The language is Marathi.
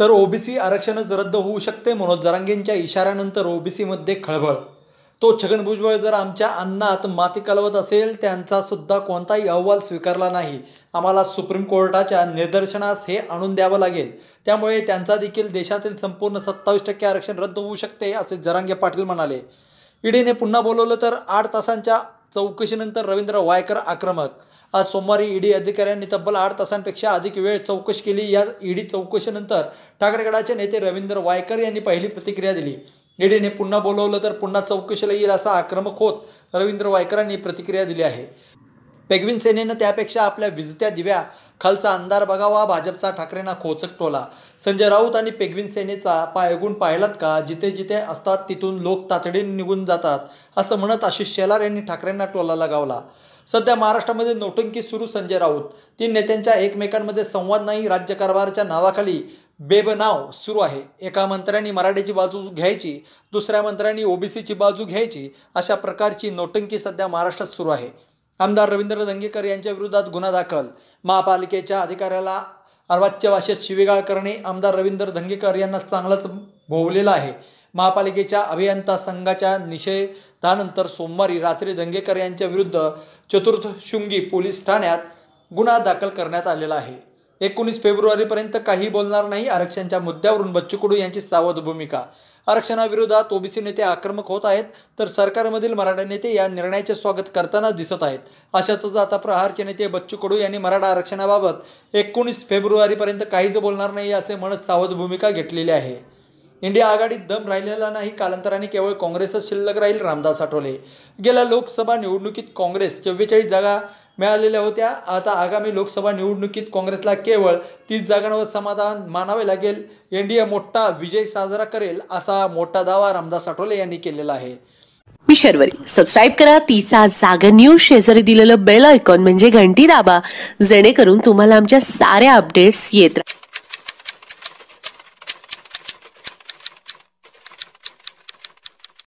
तर ओबीसी आरक्षणच रद्द होऊ शकते. मनोज जरांगेंच्या इशाऱ्यानंतर ओबीसीमध्ये खळबळ. तो छगन भुजबळ जर आमच्या अन्नात माती कालवत असेल, त्यांचा सुद्धा कोणताही अहवाल स्वीकारला नाही. आम्हाला सुप्रीम कोर्टाच्या निदर्शनास हे आणून द्यावं लागेल. त्यामुळे त्यांचा देखील देशातील संपूर्ण 27% आरक्षण रद्द होऊ शकते, असे जरांगे पाटील म्हणाले. ईडीने पुन्हा बोलवलं तर 8 तासांच्या चौकशीनंतर रवींद्र वायकर आक्रमक. आज सोमवारी ईडी अधिकाऱ्यांनी तब्बल 8 तासांपेक्षा अधिक वेळ चौकशी केली. या ईडी चौकशीनंतर ठाकरे गटाचे नेते रवींद्र वायकर यांनी पहिली प्रतिक्रिया दिली. ईडीने पुन्हा बोलवलं तर पुन्हा चौकशीला येईल असा आक्रमक होत रवींद्र वायकरांनी प्रतिक्रिया दिली आहे. पेगविन सेनेनं त्यापेक्षा आपल्या विजत्या दिव्या खालचा अंधार बघावा, भाजपचा ठाकरेंना खोचक टोला. संजय राऊत आणि पेगविन सेनेचा पायगुण पाहिलात का? जिथे जिथे असतात तिथून लोक तातडीने निघून जातात, असं म्हणत आशिष शेलार यांनी ठाकरेंना टोला लगावला. सध्या महाराष्ट्रामध्ये नोटंकी सुरू. संजय राऊत. 3 नेत्यांच्या एकमेकांमध्ये संवाद नाही. राज्यकारभाराच्या नावाखाली बेबनाव सुरू आहे. एका मंत्र्यांनी मराठीची बाजू घ्यायची, दुसऱ्या मंत्र्यांनी ओबीसीची बाजू घ्यायची, अशा प्रकारची नोटंकी सध्या महाराष्ट्रात सुरू आहे. आमदार रवींद्र धंगेकर यांच्या विरोधात गुन्हा दाखल. महापालिकेच्या अधिकाऱ्याला अर्वाच्य भाषेत शिवीगाळ करणे आमदार रवींद्र धंगेकर यांना चांगलंच भोवलेलं आहे. महापालिकेच्या अभियंता संघाच्या निषेधानंतर सोमवारी रात्री धंगेकर यांच्या विरुद्ध चतुर्थशृंगी पोलीस ठाण्यात गुन्हा दाखल करण्यात आलेला आहे. 19 फेब्रुवारीपर्यंत काही बोलणार नाही. आरक्षणाच्या मुद्द्यावरून बच्चू कडू यांची सावध भूमिका. आरक्षणाविरोधात ओबीसी नेते आक्रमक होत आहेत, तर सरकारमधील मराठा नेते या निर्णयाचे स्वागत करताना दिसत आहेत. अशातच आता प्रहारचे नेते बच्चू कडू यांनी मराठा आरक्षणाबाबत 19 फेब्रुवारीपर्यंत काहीच बोलणार नाही असे म्हणत सावध भूमिका घेतलेली आहे. इंडिया आघाडीत दम राहिलेला नाही. कालांतराने केवळ काँग्रेसच शिल्लक राहील. रामदास आठवले. गेल्या लोकसभा निवडणुकीत काँग्रेस 44 जागा मिळालेल्या होत्या. आता आगामी लोकसभा निवडणुकीत काँग्रेसला केवळ 30 जागांवर समाधान मानावे लागेल. एनडीए मोठा विजय साजरा करेल, असा मोठा दावा रामदास आठवले यांनी केलेला आहे. मी शर्वरी. सबस्क्राईब करा 30 जागा न्यूज. शेजारी दिलेलं बेल आयकॉन म्हणजे घंटी दाबा, जेणेकरून तुम्हाला आमच्या साऱ्या अपडेट्स येत